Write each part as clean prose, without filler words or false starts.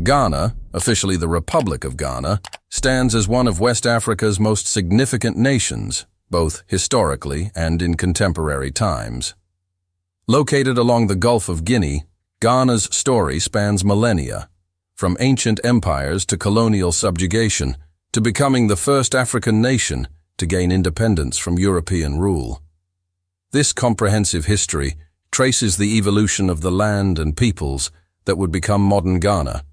Ghana, officially the Republic of Ghana, stands as one of West Africa's most significant nations, both historically and in contemporary times. Located along the Gulf of Guinea, Ghana's story spans millennia, from ancient empires to colonial subjugation, to becoming the first African nation to gain independence from European rule. This comprehensive history traces the evolution of the land and peoples that would become modern Ghana,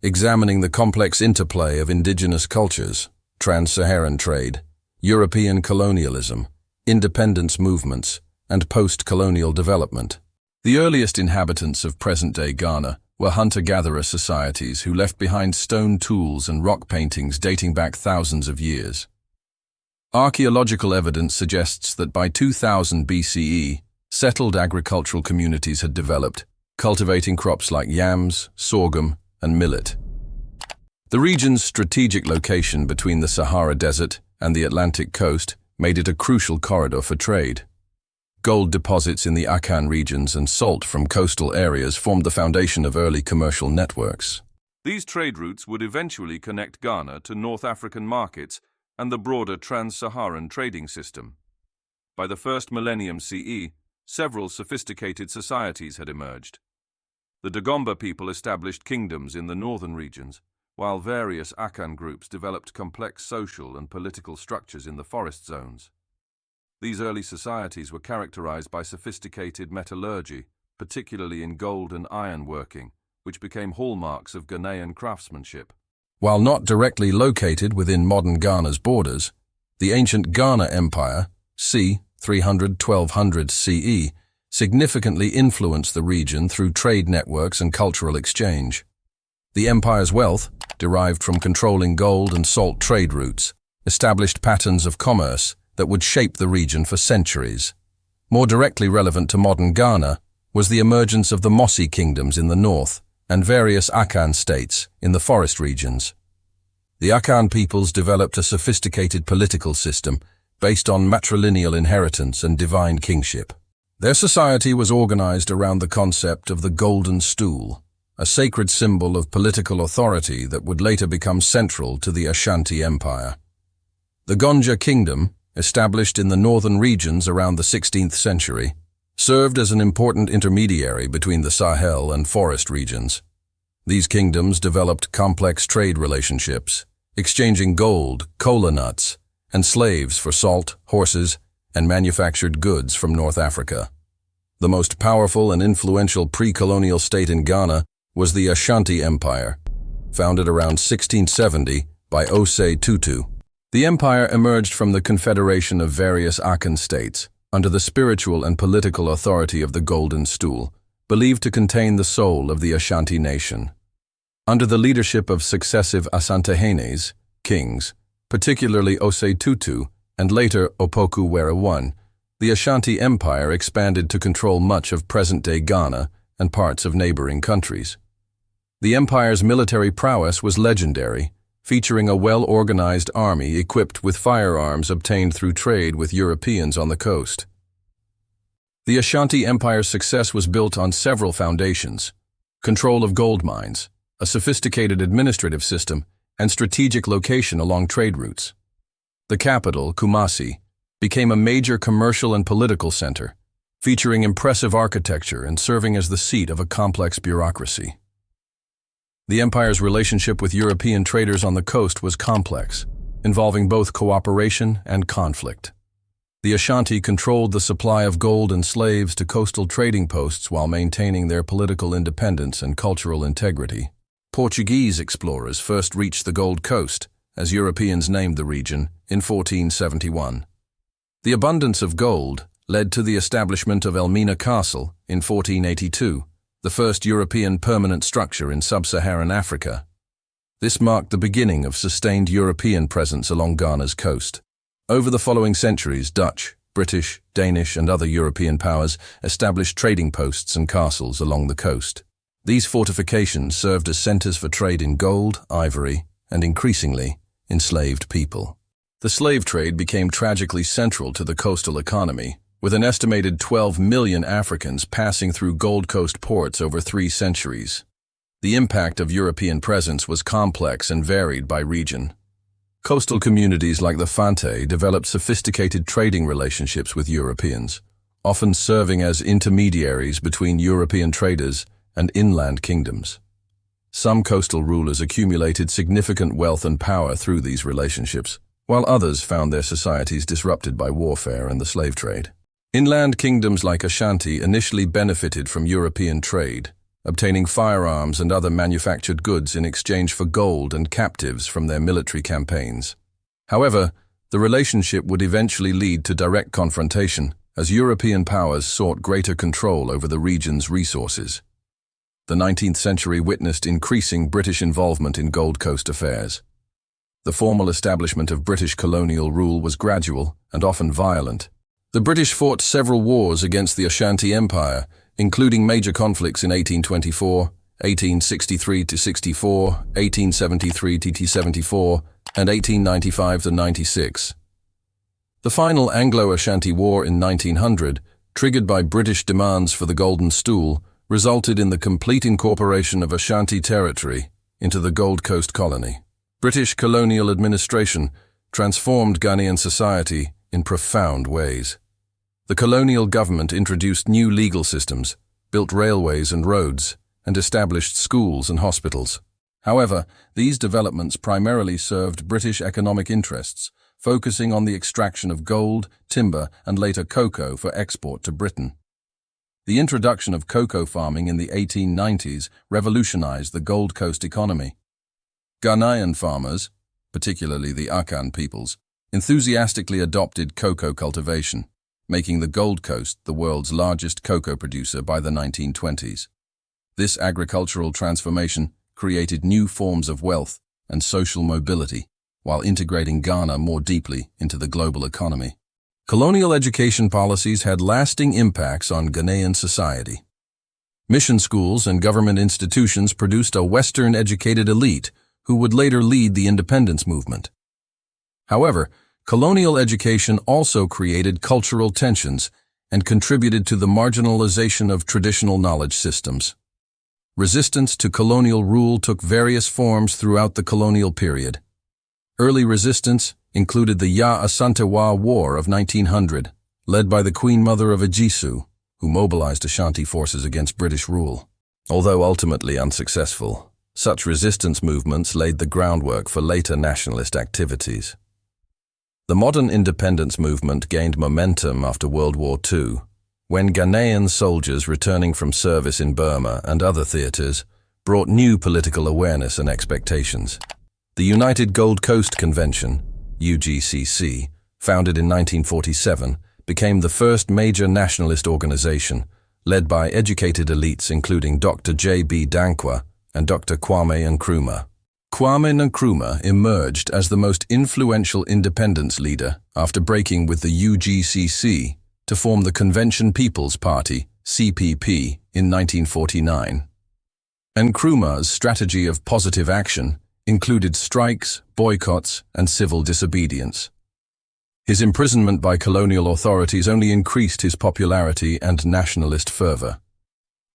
examining the complex interplay of indigenous cultures, trans-Saharan trade, European colonialism, independence movements, and post-colonial development. The earliest inhabitants of present-day Ghana were hunter-gatherer societies who left behind stone tools and rock paintings dating back thousands of years. Archaeological evidence suggests that by 2000 BCE, settled agricultural communities had developed, cultivating crops like yams, sorghum, and millet. The region's strategic location between the Sahara Desert and the Atlantic coast made it a crucial corridor for trade. Gold deposits in the Akan regions and salt from coastal areas formed the foundation of early commercial networks. These trade routes would eventually connect Ghana to North African markets and the broader trans-Saharan trading system. By the first millennium CE, several sophisticated societies had emerged. The Dagomba people established kingdoms in the northern regions, while various Akan groups developed complex social and political structures in the forest zones. These early societies were characterized by sophisticated metallurgy, particularly in gold and iron working, which became hallmarks of Ghanaian craftsmanship. While not directly located within modern Ghana's borders, the ancient Ghana Empire, c. 300–1200 CE, significantly influenced the region through trade networks and cultural exchange. The empire's wealth, derived from controlling gold and salt trade routes, established patterns of commerce that would shape the region for centuries. More directly relevant to modern Ghana was the emergence of the Mossi kingdoms in the north and various Akan states in the forest regions. The Akan peoples developed a sophisticated political system based on matrilineal inheritance and divine kingship. Their society was organized around the concept of the golden stool, a sacred symbol of political authority that would later become central to the Ashanti Empire. The Gonja kingdom, established in the northern regions around the 16th century, served as an important intermediary between the Sahel and forest regions. These kingdoms developed complex trade relationships, exchanging gold, kola nuts, and slaves for salt, horses, and manufactured goods from North Africa. The most powerful and influential pre-colonial state in Ghana was the Ashanti Empire, founded around 1670 by Osei Tutu. The empire emerged from the confederation of various Akan states, under the spiritual and political authority of the Golden Stool, believed to contain the soul of the Ashanti nation. Under the leadership of successive Asantehanes, kings, particularly Osei Tutu and later Opoku Wera I, the Ashanti Empire expanded to control much of present-day Ghana and parts of neighboring countries. The empire's military prowess was legendary, featuring a well-organized army equipped with firearms obtained through trade with Europeans on the coast. The Ashanti Empire's success was built on several foundations: control of gold mines, a sophisticated administrative system, and strategic location along trade routes. The capital, Kumasi, became a major commercial and political center, featuring impressive architecture and serving as the seat of a complex bureaucracy. The empire's relationship with European traders on the coast was complex, involving both cooperation and conflict. The Ashanti controlled the supply of gold and slaves to coastal trading posts while maintaining their political independence and cultural integrity. Portuguese explorers first reached the Gold Coast, as Europeans named the region, in 1471. The abundance of gold led to the establishment of Elmina Castle in 1482, the first European permanent structure in sub-Saharan Africa. This marked the beginning of sustained European presence along Ghana's coast. Over the following centuries, Dutch, British, Danish, and other European powers established trading posts and castles along the coast. These fortifications served as centers for trade in gold, ivory, and increasingly, enslaved people. The slave trade became tragically central to the coastal economy, with an estimated 12 million Africans passing through Gold Coast ports over 3 centuries. The impact of European presence was complex and varied by region. Coastal communities like the Fante developed sophisticated trading relationships with Europeans, often serving as intermediaries between European traders and inland kingdoms. Some coastal rulers accumulated significant wealth and power through these relationships, while others found their societies disrupted by warfare and the slave trade. Inland kingdoms like Ashanti initially benefited from European trade, obtaining firearms and other manufactured goods in exchange for gold and captives from their military campaigns. However, the relationship would eventually lead to direct confrontation as European powers sought greater control over the region's resources. The 19th century witnessed increasing British involvement in Gold Coast affairs. The formal establishment of British colonial rule was gradual and often violent. The British fought several wars against the Ashanti Empire, including major conflicts in 1824, 1863–64, 1873–74, and 1895–96. The final Anglo-Ashanti War in 1900, triggered by British demands for the Golden Stool, resulted in the complete incorporation of Ashanti territory into the Gold Coast colony. British colonial administration transformed Ghanaian society in profound ways. The colonial government introduced new legal systems, built railways and roads, and established schools and hospitals. However, these developments primarily served British economic interests, focusing on the extraction of gold, timber, and later cocoa for export to Britain. The introduction of cocoa farming in the 1890s revolutionized the Gold Coast economy. Ghanaian farmers, particularly the Akan peoples, enthusiastically adopted cocoa cultivation, making the Gold Coast the world's largest cocoa producer by the 1920s. This agricultural transformation created new forms of wealth and social mobility, while integrating Ghana more deeply into the global economy. Colonial education policies had lasting impacts on Ghanaian society. Mission schools and government institutions produced a Western-educated elite who would later lead the independence movement. However, colonial education also created cultural tensions and contributed to the marginalization of traditional knowledge systems. Resistance to colonial rule took various forms throughout the colonial period. Early resistance included the Ya Asantewa War of 1900, led by the Queen Mother of Ejisu, who mobilized Ashanti forces against British rule. Although ultimately unsuccessful, such resistance movements laid the groundwork for later nationalist activities. The modern independence movement gained momentum after World War II, when Ghanaian soldiers returning from service in Burma and other theaters brought new political awareness and expectations. The United Gold Coast Convention, UGCC, founded in 1947, became the first major nationalist organization, led by educated elites including Dr. J.B. Dankwa and Dr. Kwame Nkrumah. Kwame Nkrumah emerged as the most influential independence leader after breaking with the UGCC to form the Convention People's Party, CPP, in 1949. Nkrumah's strategy of positive action included strikes, boycotts, and civil disobedience. His imprisonment by colonial authorities only increased his popularity and nationalist fervor.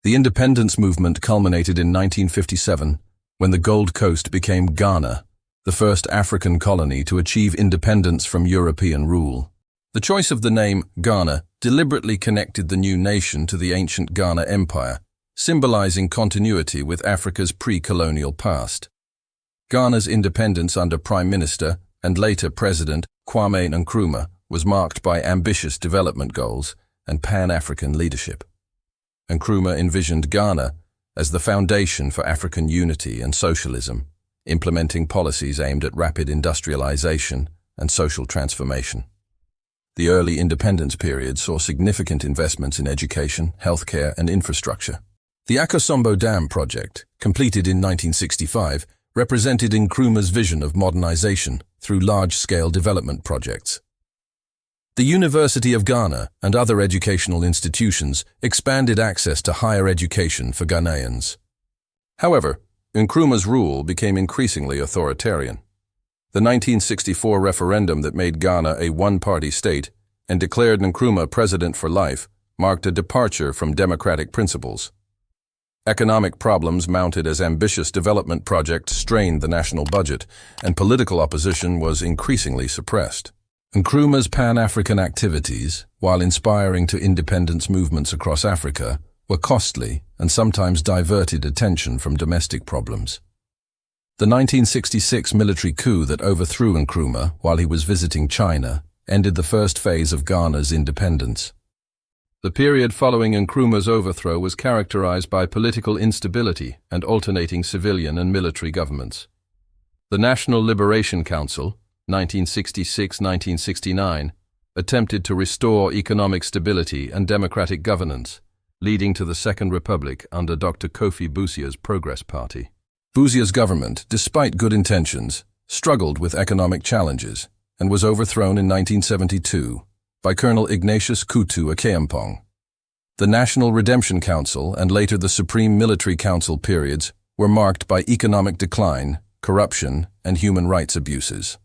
The independence movement culminated in 1957, when the Gold Coast became Ghana, the first African colony to achieve independence from European rule. The choice of the name Ghana deliberately connected the new nation to the ancient Ghana Empire, symbolizing continuity with Africa's pre-colonial past. Ghana's independence under Prime Minister and later President Kwame Nkrumah was marked by ambitious development goals and Pan-African leadership. Nkrumah envisioned Ghana as the foundation for African unity and socialism, implementing policies aimed at rapid industrialization and social transformation. The early independence period saw significant investments in education, healthcare, and infrastructure. The Akosombo Dam project, completed in 1965, represented Nkrumah's vision of modernization through large-scale development projects. The University of Ghana and other educational institutions expanded access to higher education for Ghanaians. However, Nkrumah's rule became increasingly authoritarian. The 1964 referendum that made Ghana a one-party state and declared Nkrumah president for life marked a departure from democratic principles. Economic problems mounted as ambitious development projects strained the national budget, and political opposition was increasingly suppressed. Nkrumah's Pan-African activities, while inspiring to independence movements across Africa, were costly and sometimes diverted attention from domestic problems. The 1966 military coup that overthrew Nkrumah while he was visiting China ended the first phase of Ghana's independence. The period following Nkrumah's overthrow was characterized by political instability and alternating civilian and military governments. The National Liberation Council, 1966-1969, attempted to restore economic stability and democratic governance, leading to the Second Republic under Dr. Kofi Busia's Progress Party. Busia's government, despite good intentions, struggled with economic challenges and was overthrown in 1972 by Colonel Ignatius Kutu Akheampong. The National Redemption Council and later the Supreme Military Council periods were marked by economic decline, corruption, and human rights abuses.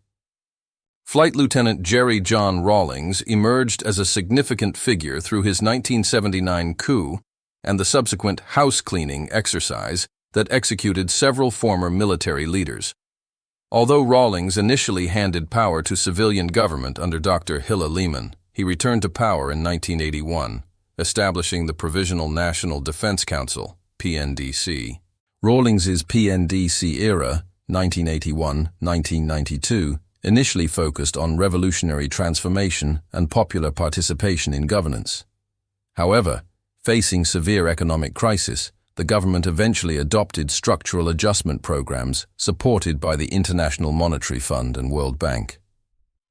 Flight Lieutenant Jerry John Rawlings emerged as a significant figure through his 1979 coup and the subsequent house-cleaning exercise that executed several former military leaders. Although Rawlings initially handed power to civilian government under Dr. Hilla Lehman, he returned to power in 1981, establishing the Provisional National Defense Council, PNDC. Rawlings's PNDC era, 1981-1992, initially focused on revolutionary transformation and popular participation in governance. However, facing severe economic crisis, the government eventually adopted structural adjustment programs supported by the International Monetary Fund and World Bank.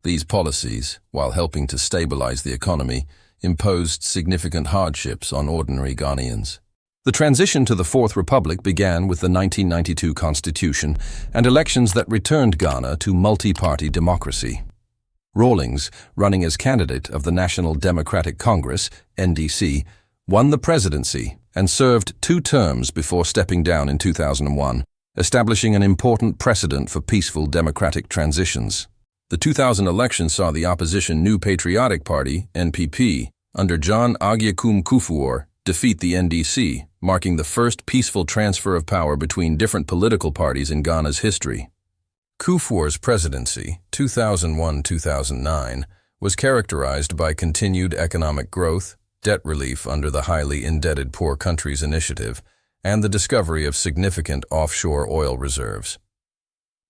These policies, while helping to stabilize the economy, imposed significant hardships on ordinary Ghanaians. The transition to the Fourth Republic began with the 1992 Constitution and elections that returned Ghana to multi-party democracy. Rawlings, running as candidate of the National Democratic Congress, NDC, won the presidency and served 2 terms before stepping down in 2001, establishing an important precedent for peaceful democratic transitions. The 2000 election saw the opposition New Patriotic Party, NPP, under John Agyekum Kufuor, defeat the NDC, marking the first peaceful transfer of power between different political parties in Ghana's history. Kufuor's presidency, 2001-2009, was characterized by continued economic growth, debt relief under the Highly Indebted Poor Countries Initiative, and the discovery of significant offshore oil reserves.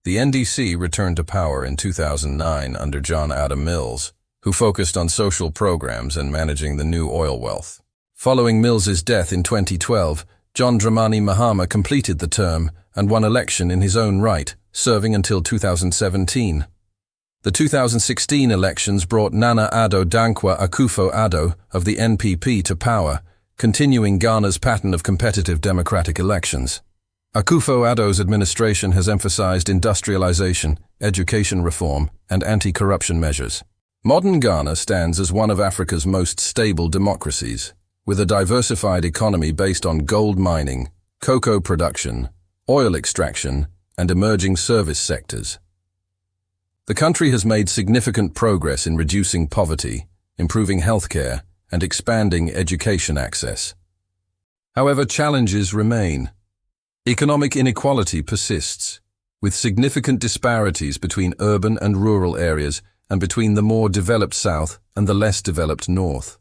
The NDC returned to power in 2009 under John Adam Mills, who focused on social programs and managing the new oil wealth. Following Mills's death in 2012, John Dramani Mahama completed the term and won election in his own right, serving until 2017. The 2016 elections brought Nana Addo Dankwa Akufo-Addo of the NPP to power, continuing Ghana's pattern of competitive democratic elections. Akufo-Addo's administration has emphasized industrialization, education reform, and anti-corruption measures. Modern Ghana stands as one of Africa's most stable democracies, with a diversified economy based on gold mining, cocoa production, oil extraction, and emerging service sectors. The country has made significant progress in reducing poverty, improving healthcare, and expanding education access. However, challenges remain. Economic inequality persists, with significant disparities between urban and rural areas and between the more developed south and the less developed north.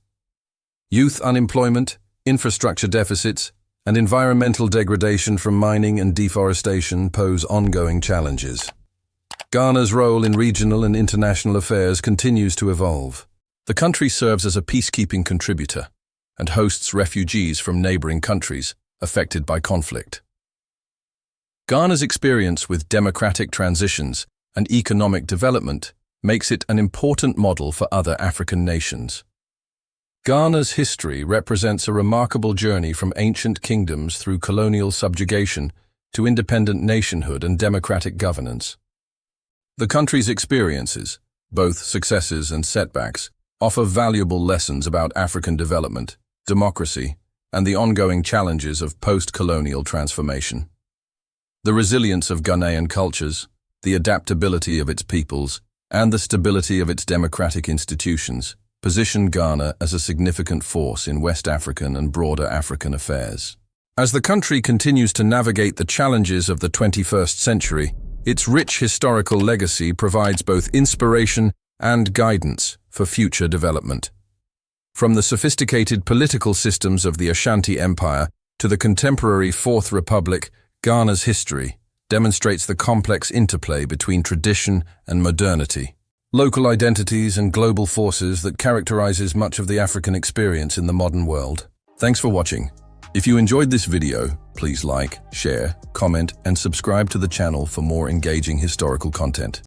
Youth unemployment, infrastructure deficits, and environmental degradation from mining and deforestation pose ongoing challenges. Ghana's role in regional and international affairs continues to evolve. The country serves as a peacekeeping contributor and hosts refugees from neighboring countries affected by conflict. Ghana's experience with democratic transitions and economic development makes it an important model for other African nations. Ghana's history represents a remarkable journey from ancient kingdoms through colonial subjugation to independent nationhood and democratic governance. The country's experiences, both successes and setbacks, offer valuable lessons about African development, democracy, and the ongoing challenges of post-colonial transformation. The resilience of Ghanaian cultures, the adaptability of its peoples, and the stability of its democratic institutions position Ghana as a significant force in West African and broader African affairs. As the country continues to navigate the challenges of the 21st century, its rich historical legacy provides both inspiration and guidance for future development. From the sophisticated political systems of the Ashanti Empire to the contemporary Fourth Republic, Ghana's history demonstrates the complex interplay between tradition and modernity, local identities and global forces that characterizes much of the African experience in the modern world. Thanks for watching. If you enjoyed this video, please like, share, comment, and subscribe to the channel for more engaging historical content.